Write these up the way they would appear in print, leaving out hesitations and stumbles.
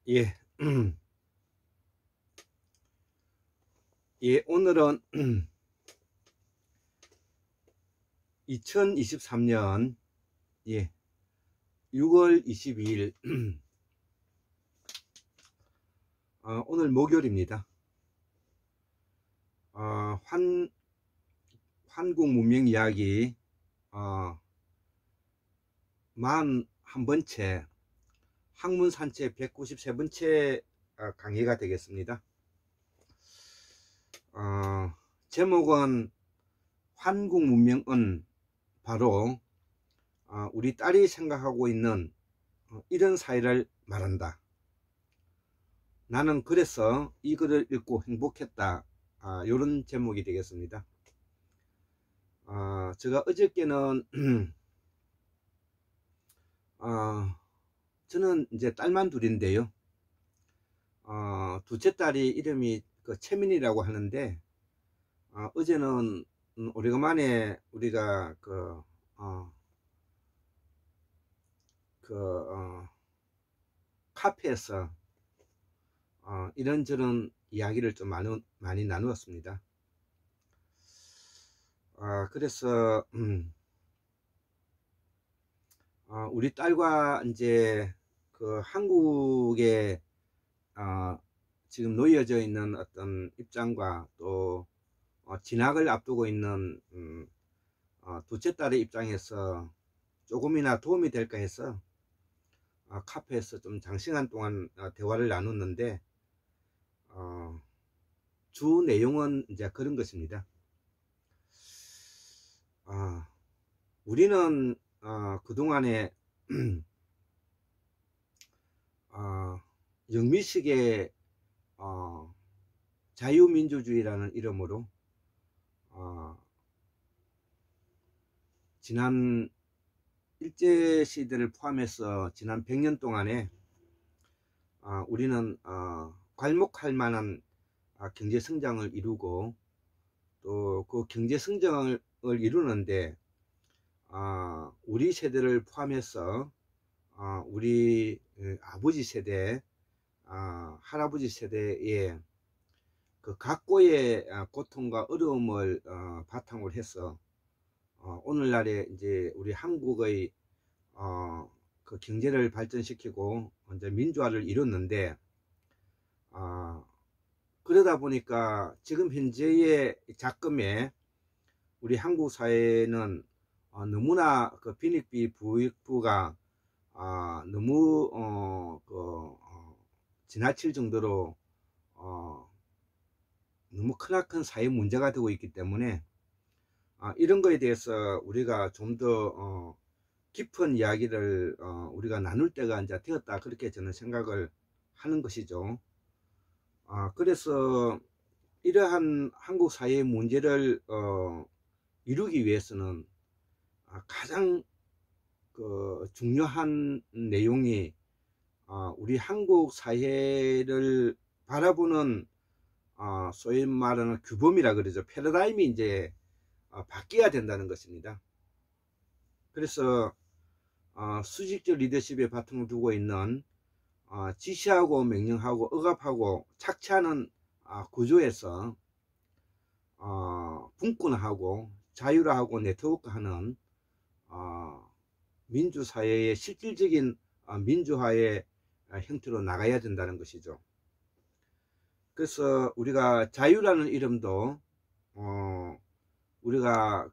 예, 예, 오늘은 2023년 6월 22일 오늘 목요일입니다. 한국 문명 이야기 41번째 학문 산책 193번째 강의가 되겠습니다. 제목은 한국 문명은 바로 우리 딸이 생각하고 있는 이런 사회를 말한다. 나는 그래서 이 글을 읽고 행복했다. 이런 제목이 되겠습니다. 제가 어저께는 저는 이제 딸만 둘인데요. 둘째 딸이 이름이 채민이라고 하는데, 어제는 오래간만에 우리가 카페에서 이런저런 이야기를 좀 많이 나누었습니다. 그래서 우리 딸과 이제 한국에 지금 놓여져 있는 어떤 입장과 또 진학을 앞두고 있는 둘째 딸의 입장에서 조금이나 도움이 될까 해서 카페에서 좀 장시간 동안 대화를 나눴는데, 주 내용은 이제 그런 것입니다. 우리는 그동안에 영미식의 자유민주주의라는 이름으로 지난 일제시대를 포함해서 지난 100년 동안에 우리는 괄목할 만한 경제성장을 이루고, 또 그 경제성장을 이루는데 우리 세대를 포함해서 우리 아버지 세대, 할아버지 세대의 그 각고의 고통과 어려움을 바탕으로 해서 오늘날에 이제 우리 한국의 그 경제를 발전시키고 이제 민주화를 이뤘는데, 그러다 보니까 지금 현재의 작금에 우리 한국 사회는 너무나 그 빈익비 부익부가 너무 지나칠 정도로 너무 크나큰 사회 문제가 되고 있기 때문에 이런 거에 대해서 우리가 좀 더 깊은 이야기를 우리가 나눌 때가 이제 되었다, 그렇게 저는 생각을 하는 것이죠. 그래서 이러한 한국 사회의 문제를 이루기 위해서는 가장 중요한 내용이 우리 한국 사회를 바라보는 소위 말하는 규범이라 그러죠. 패러다임이 이제 바뀌어야 된다는 것입니다. 그래서 수직적 리더십에 바탕을 두고 있는 지시하고 명령하고 억압하고 착취하는 구조에서 분권하고 자유화하고 네트워크하는 민주사회의 실질적인 민주화의 형태로 나가야 된다는 것이죠. 그래서 우리가 자유라는 이름도 우리가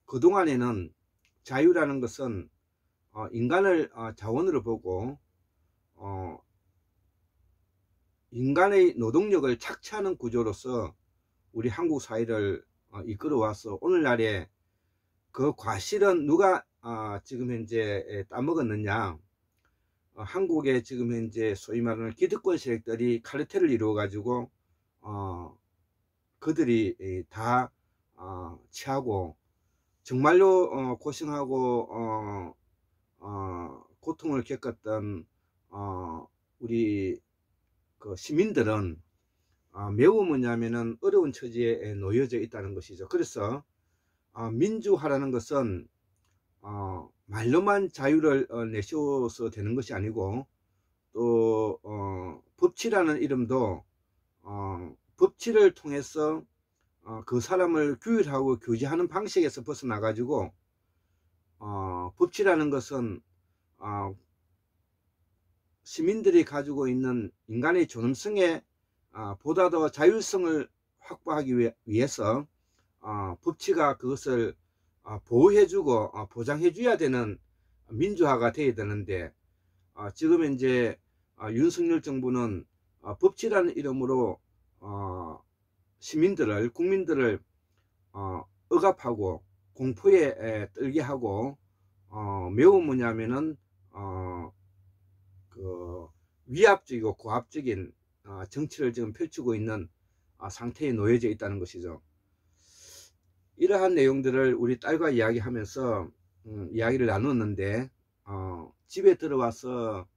그동안에는 자유라는 것은 인간을 자원으로 보고 인간의 노동력을 착취하는 구조로서 우리 한국 사회를 이끌어와서 오늘날에 그 과실은 누가 지금 현재 따먹었느냐, 한국의 지금 현재 소위 말하는 기득권 세력들이 카르텔을 이루어 가지고 그들이 다 취하고 정말로 고생하고 고통을 겪었던 우리 그 시민들은 매우 뭐냐면은 어려운 처지에 놓여져 있다는 것이죠. 그래서 민주화라는 것은 말로만 자유를 내세워서 되는 것이 아니고, 또 법치라는 이름도 법치를 통해서 그 사람을 규율하고 규제하는 방식에서 벗어나 가지고 법치라는 것은 시민들이 가지고 있는 인간의 존엄성에 보다 더 자율성을 확보하기 위해서 법치가 그것을 보호해주고 보장해줘야 되는 민주화가 되어야 되는데, 지금 이제 윤석열 정부는 법치라는 이름으로 시민들을, 국민들을 억압하고 공포에 떨게 하고 매우 뭐냐면은 그 위압적이고 고압적인 정치를 지금 펼치고 있는 상태에 놓여져 있다는 것이죠. 이러한 내용들을 우리 딸과 이야기하면서 이야기를 나눴는데, 집에 들어와서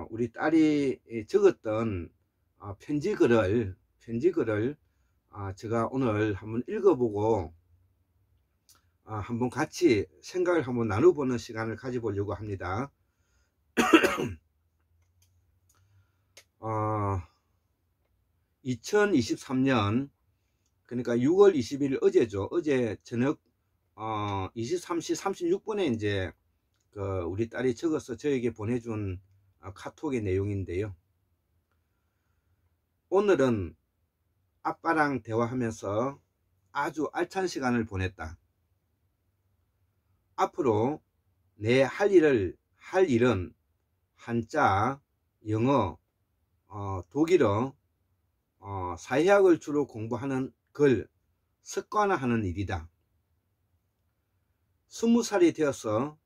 우리 딸이 적었던 편지글을 제가 오늘 한번 읽어보고 한번 같이 생각을 한번 나눠보는 시간을 가져보려고 합니다. 2023년 그러니까 6월 20일 어제죠. 어제 저녁 23시 36분에 이제 우리 딸이 적어서 저에게 보내준 카톡의 내용인데요. 오늘은 아빠랑 대화하면서 아주 알찬 시간을 보냈다. 앞으로 내 할 일은 한자, 영어, 독일어, 사회학을 주로 공부하는 걸 습관화하는 일이다. 20살이 되어서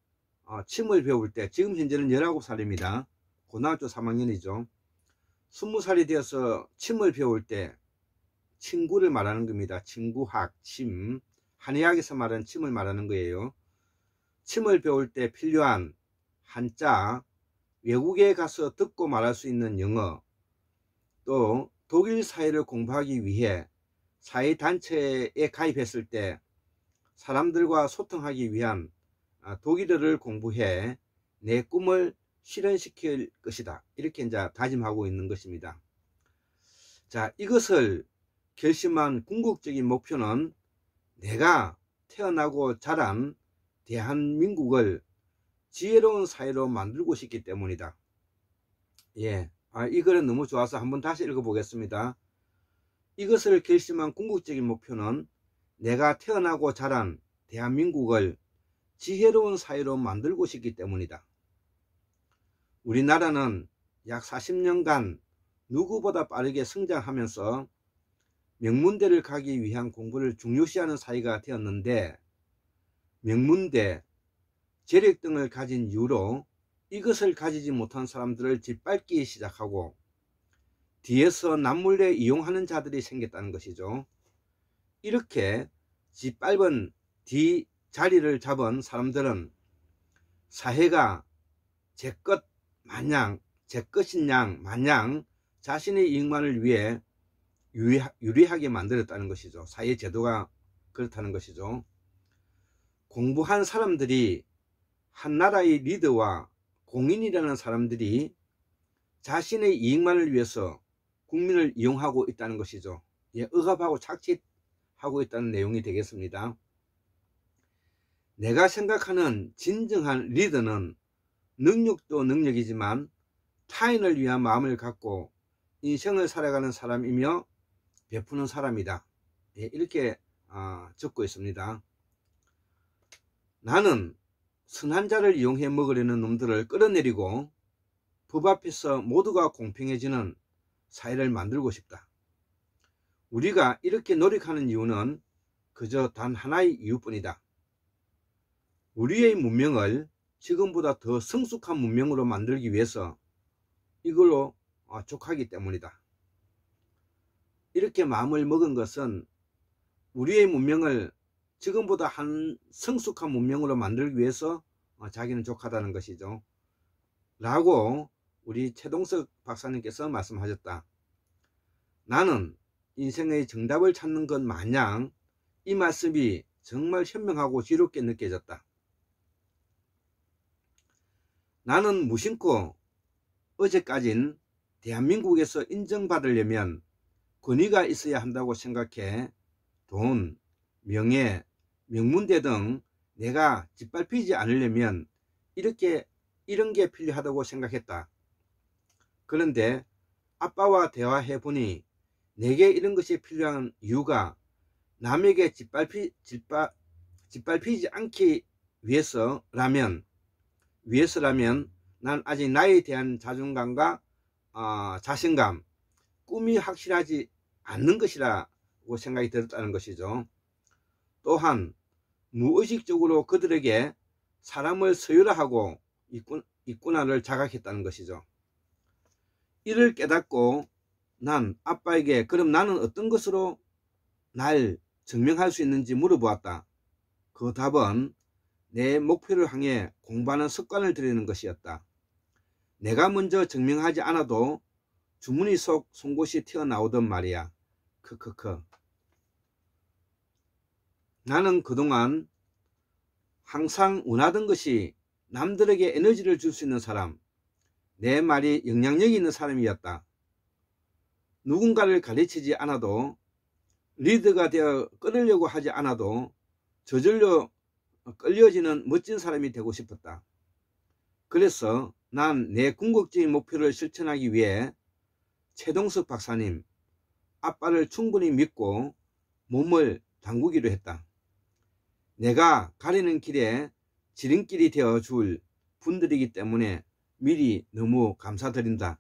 침을 배울 때, 지금 현재는 19살입니다. 고등학교 3학년이죠. 20살이 되어서 침을 배울 때 친구를 말하는 겁니다. 친구학, 침. 한의학에서 말하는 침을 말하는 거예요. 침을 배울 때 필요한 한자, 외국에 가서 듣고 말할 수 있는 영어, 또 독일 사회를 공부하기 위해 사회단체에 가입했을 때 사람들과 소통하기 위한 독일어를 공부해 내 꿈을 실현시킬 것이다. 이렇게 이제 다짐하고 있는 것입니다. 자, 이것을 결심한 궁극적인 목표는 내가 태어나고 자란 대한민국을 지혜로운 사회로 만들고 싶기 때문이다. 예, 이 글은 너무 좋아서 한번 다시 읽어보겠습니다. 이것을 결심한 궁극적인 목표는 내가 태어나고 자란 대한민국을 지혜로운 사회로 만들고 싶기 때문이다. 우리나라는 약 40년간 누구보다 빠르게 성장하면서 명문대를 가기 위한 공부를 중요시하는 사회가 되었는데, 명문대, 재력 등을 가진 이유로 이것을 가지지 못한 사람들을 짓밟기 시작하고 뒤에서 남몰래 이용하는 자들이 생겼다는 것이죠. 이렇게 짓밟은 뒤 자리를 잡은 사람들은 사회가 제 것인 양 마냥 자신의 이익만을 위해 유리하게 만들었다는 것이죠. 사회 제도가 그렇다는 것이죠. 공부한 사람들이, 한 나라의 리더와 공인이라는 사람들이 자신의 이익만을 위해서 국민을 이용하고 있다는 것이죠. 예, 억압하고 착취하고 있다는 내용이 되겠습니다. 내가 생각하는 진정한 리더는 능력도 능력이지만 타인을 위한 마음을 갖고 인생을 살아가는 사람이며 베푸는 사람이다. 예, 이렇게 적고 있습니다. 나는 선한 자를 이용해 먹으려는 놈들을 끌어내리고 법 앞에서 모두가 공평해지는 사회를 만들고 싶다. 우리가 이렇게 노력하는 이유는 그저 단 하나의 이유뿐이다. 우리의 문명을 지금보다 더 성숙한 문명으로 만들기 위해서 이걸로 족하기 때문이다. 이렇게 마음을 먹은 것은 우리의 문명을 지금보다 한 성숙한 문명으로 만들기 위해서 자기는 족하다는 것이죠. 라고 우리 최동석 박사님께서 말씀하셨다. 나는 인생의 정답을 찾는 것 마냥 이 말씀이 정말 현명하고 지롭게 느껴졌다. 나는 무심코 어제까진 대한민국에서 인정받으려면 권위가 있어야 한다고 생각해 돈, 명예, 명문대 등 내가 짓밟히지 않으려면 이런 게 필요하다고 생각했다. 그런데 아빠와 대화해 보니 내게 이런 것이 필요한 이유가 남에게 짓밟히지 않기 위해서라면 난 아직 나에 대한 자존감과 자신감, 꿈이 확실하지 않는 것이라고 생각이 들었다는 것이죠. 또한 무의식적으로 그들에게 사람을 서열화하고 있구나를 자각했다는 것이죠. 이를 깨닫고 난 아빠에게 그럼 나는 어떤 것으로 날 증명할 수 있는지 물어보았다. 그 답은 내 목표를 향해 공부하는 습관을 들이는 것이었다. 내가 먼저 증명하지 않아도 주머니 속 송곳이 튀어나오던 말이야. 크크크. 나는 그동안 항상 원하던 것이 남들에게 에너지를 줄 수 있는 사람, 내 말이 영향력이 있는 사람이었다. 누군가를 가르치지 않아도, 리더가 되어 끌으려고 하지 않아도 저절로 끌려지는 멋진 사람이 되고 싶었다. 그래서 난 내 궁극적인 목표를 실천하기 위해 최동석 박사님, 아빠를 충분히 믿고 몸을 담그기로 했다. 내가 가리는 길에 지름길이 되어 줄 분들이기 때문에 미리 너무 감사드린다.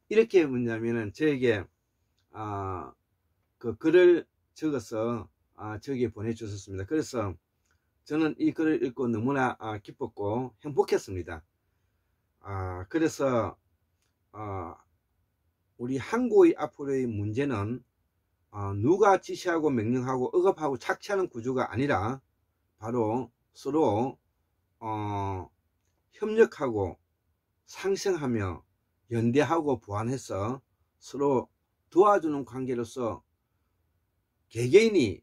이렇게 뭐냐면은 저에게 그 글을 적어서 저에게 보내주셨습니다. 그래서 저는 이 글을 읽고 너무나 기뻤고 행복했습니다. 그래서 우리 한국의 앞으로의 문제는 누가 지시하고 명령하고 억압하고 착취하는 구조가 아니라 바로 서로 협력하고 상생하며 연대하고 보완해서 서로 도와주는 관계로서 개개인이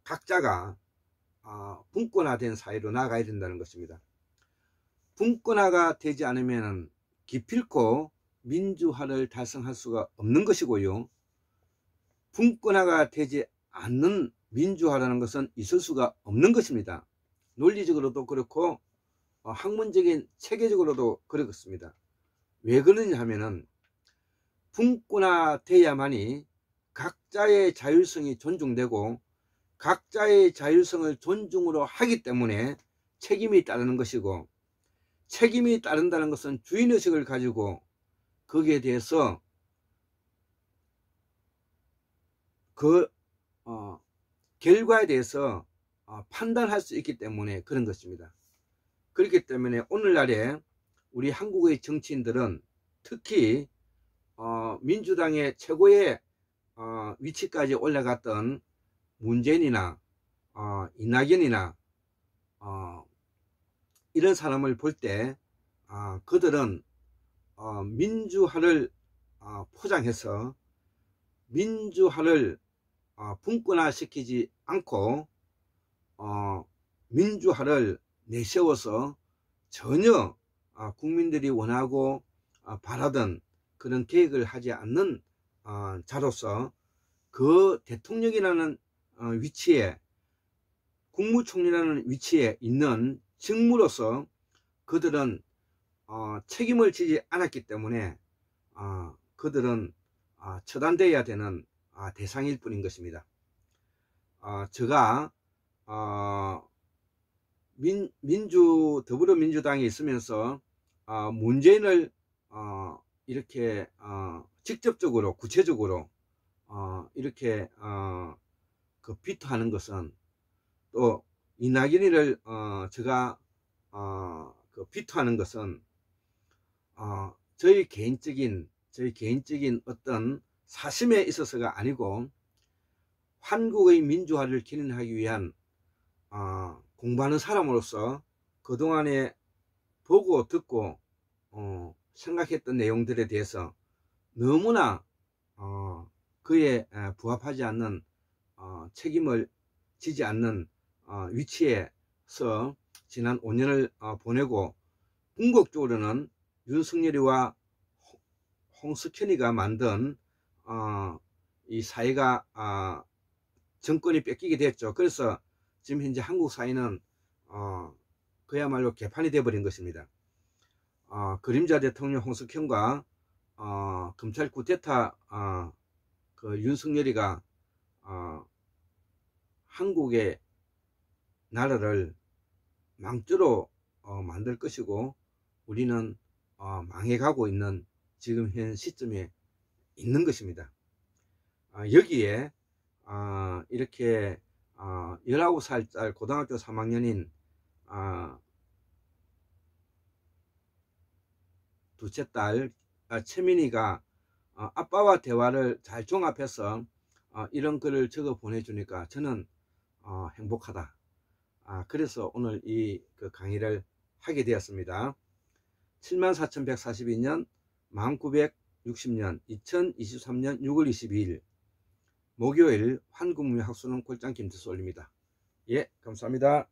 각자가 분권화된 사회로 나아가야 된다는 것입니다. 분권화가 되지 않으면 기필코 민주화를 달성할 수가 없는 것이고요. 분권화가 되지 않는 민주화라는 것은 있을 수가 없는 것입니다. 논리적으로도 그렇고 학문적인 체계적으로도 그렇습니다. 왜 그러냐 하면은 분권화 돼야만이 각자의 자율성이 존중되고 각자의 자율성을 존중으로 하기 때문에 책임이 따르는 것이고, 책임이 따른다는 것은 주인의식을 가지고 거기에 대해서 그 결과에 대해서 판단할 수 있기 때문에 그런 것입니다. 그렇기 때문에 오늘날에 우리 한국의 정치인들은 특히 민주당의 최고의 위치까지 올라갔던 문재인이나 이낙연이나 이런 사람을 볼 때 그들은 민주화를 포장해서 민주화를 분권화시키지 않고 민주화를 내세워서 전혀 국민들이 원하고 바라던 그런 계획을 하지 않는 자로서 그 대통령이라는 위치에, 국무총리라는 위치에 있는 직무로서 그들은 책임을 지지 않았기 때문에 그들은 처단되어야 되는 대상일 뿐인 것입니다. 제가 더불어민주당에 있으면서 문재인을 이렇게 직접적으로 구체적으로 이렇게 그 비토하는 것은, 또 이낙연이를 제가 그 비토하는 것은 저희 개인적인 어떤 사심에 있어서가 아니고 한국의 민주화를 기능하기 위한 공부하는 사람으로서 그동안에 보고 듣고 생각했던 내용들에 대해서 너무나 그에 부합하지 않는 책임을 지지 않는 위치에서 지난 5년을 보내고 궁극적으로는 윤석열이와 홍석현이가 만든 이 사회가 정권이 뺏기게 됐죠. 그래서 지금 현재 한국 사회는 그야말로 개판이 되어버린 것입니다. 그림자 대통령 홍석현과 검찰 쿠데타 그 윤석열이가 한국의 나라를 망조로 만들 것이고 우리는 망해가고 있는 지금 현 시점에 있는 것입니다. 여기에 이렇게 19살짜리 고등학교 3학년인 둘째 딸 최민희가 아빠와 대화를 잘 종합해서 이런 글을 적어 보내주니까 저는 행복하다. 그래서 오늘 이 강의를 하게 되었습니다. 74,142년 1960년 2023년 6월 22일 목요일 한국문명학수는 꼴짱 김태수 올립니다. 예, 감사합니다.